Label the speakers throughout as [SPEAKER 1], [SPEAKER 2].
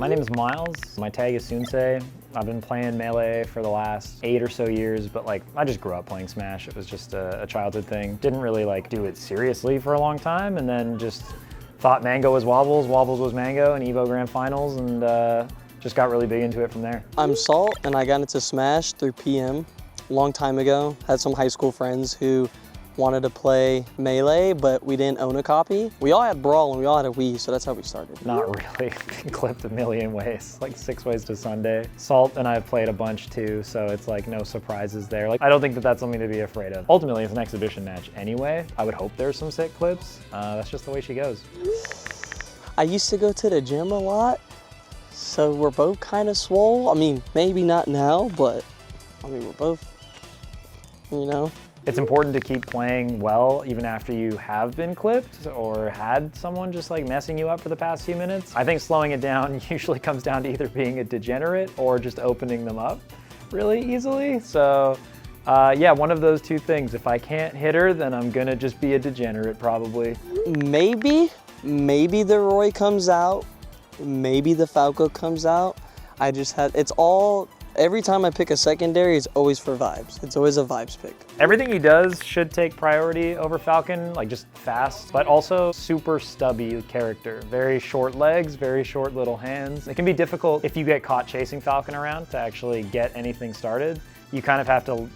[SPEAKER 1] My name is Miles. My tag is Soonsay. I've been playing Melee for the last 8 or so years, but like I just grew up playing Smash. It was just a childhood thing. Didn't really like do it seriously for a long time, and then just thought Mango was Wobbles, Wobbles was Mango, and Evo Grand Finals, and just got really big into it from there.
[SPEAKER 2] I'm Salt, and I got into Smash through PM a long time ago. Had some high school friends who wanted to play Melee, but we didn't own a copy. We all had Brawl and we all had a Wii, so that's how we started.
[SPEAKER 1] Not really. Clipped a million ways, like 6 ways to Sunday. Salt and I have played a bunch too, so it's like no surprises there. Like I don't think that that's something to be afraid of. Ultimately, it's an exhibition match anyway. I would hope there's some sick clips. That's just the way she goes.
[SPEAKER 2] I used to go to the gym a lot, so we're both kind of swole. I mean, maybe not now, but I mean, we're both, you know.
[SPEAKER 1] It's important to keep playing well even after you have been clipped or had someone just like messing you up for the past few minutes. I think slowing it down usually comes down to either being a degenerate or just opening them up really easily. So yeah, one of those two things. If I can't hit her, then I'm gonna just be a degenerate probably. Maybe
[SPEAKER 2] the Roy comes out, maybe the Falco comes out. I just had, it's all, every time I pick a secondary, it's always for vibes. It's always a vibes pick.
[SPEAKER 1] Everything he does should take priority over Falcon, like just fast, but also super stubby character. Very short legs, very short little hands. It can be difficult if you get caught chasing Falcon around to actually get anything started. You kind of have to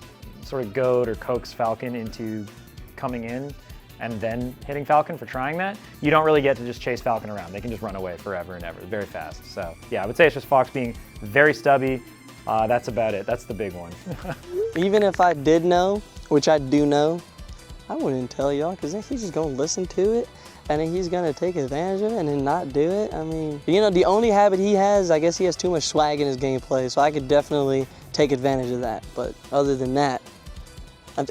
[SPEAKER 1] sort of goad or coax Falcon into coming in and then hitting Falcon for trying that. You don't really get to just chase Falcon around. They can just run away forever and ever, very fast. So yeah, I would say it's just Fox being very stubby. That's about it. That's the big one.
[SPEAKER 2] Even if I did know, which I do know, I wouldn't tell y'all because he's just gonna listen to it and then he's gonna take advantage of it and then not do it. I mean, you know, the only habit he has, I guess he has too much swag in his gameplay, so I could definitely take advantage of that. But other than that, I'm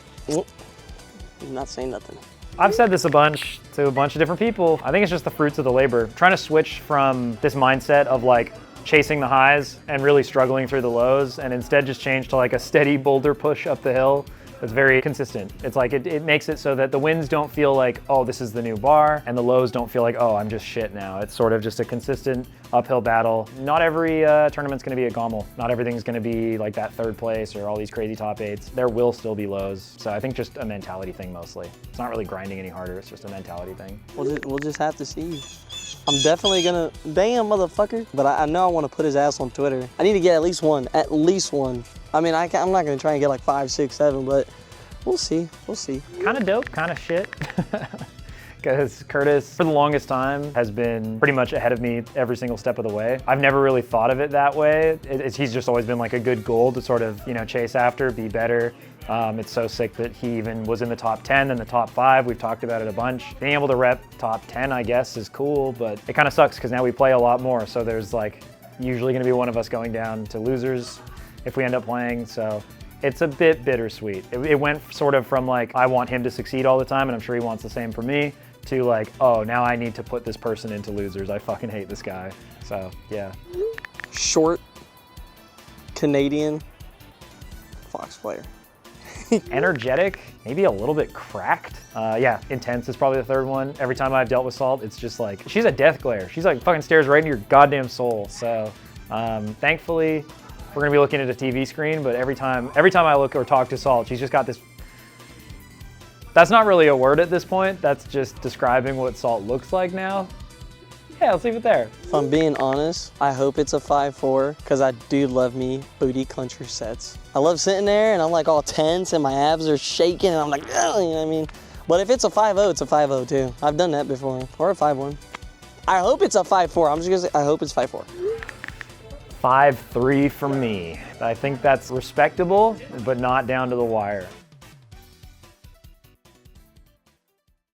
[SPEAKER 2] not saying nothing.
[SPEAKER 1] I've said this a bunch to a bunch of different people. I think it's just the fruits of the labor. Trying to switch from this mindset of like chasing the highs and really struggling through the lows and instead just change to like a steady boulder push up the hill that's very consistent. It's like it makes it so that the wins don't feel like, oh, this is the new bar, and the lows don't feel like, oh, I'm just shit now. It's sort of just a consistent uphill battle. Not every tournament's gonna be a Gommel. Not everything's gonna be like that 3rd place or all these crazy top 8s. There will still be lows. So I think just a mentality thing mostly. It's not really grinding any harder, it's just a mentality thing.
[SPEAKER 2] We'll just have to see. I'm definitely gonna, damn motherfucker. But I know I wanna put his ass on Twitter. I need to get at least one. I mean, I'm not gonna try and get like 5, 6, 7, but we'll see.
[SPEAKER 1] Kind of dope, kind of shit. Because Curtis, for the longest time, has been pretty much ahead of me every single step of the way. I've never really thought of it that way. He's just always been like a good goal to sort of, you know, chase after, be better. It's so sick that he even was in the top 10 and the top 5. We've talked about it a bunch. Being able to rep top 10, I guess, is cool, but it kind of sucks because now we play a lot more. So there's like usually gonna be one of us going down to losers if we end up playing. So it's a bit bittersweet. It went sort of from like, I want him to succeed all the time and I'm sure he wants the same for me, to like, oh, now I need to put this person into losers. I fucking hate this guy. So yeah.
[SPEAKER 2] Short, Canadian, Fox player.
[SPEAKER 1] Energetic, maybe a little bit cracked. Yeah, intense is probably the 3rd one. Every time I've dealt with Salt, it's just like, she's a death glare. She's like fucking stares right into your goddamn soul. So thankfully, we're gonna be looking at a TV screen, but every time I look or talk to Salt, she's just got this, that's not really a word at this point. That's just describing what Salt looks like now. Yeah, let's leave it there.
[SPEAKER 2] If I'm being honest, I hope it's a 5-4 because I do love me booty clencher sets. I love sitting there and I'm like all tense and my abs are shaking and I'm like, oh, you know what I mean? But if it's a 5-0, it's a 5-0 too. I've done that before, or a 5-1. I hope it's a 5-4. I'm just gonna say, I hope it's 5-4.
[SPEAKER 1] 5-3 for me. I think that's respectable, but not down to the wire.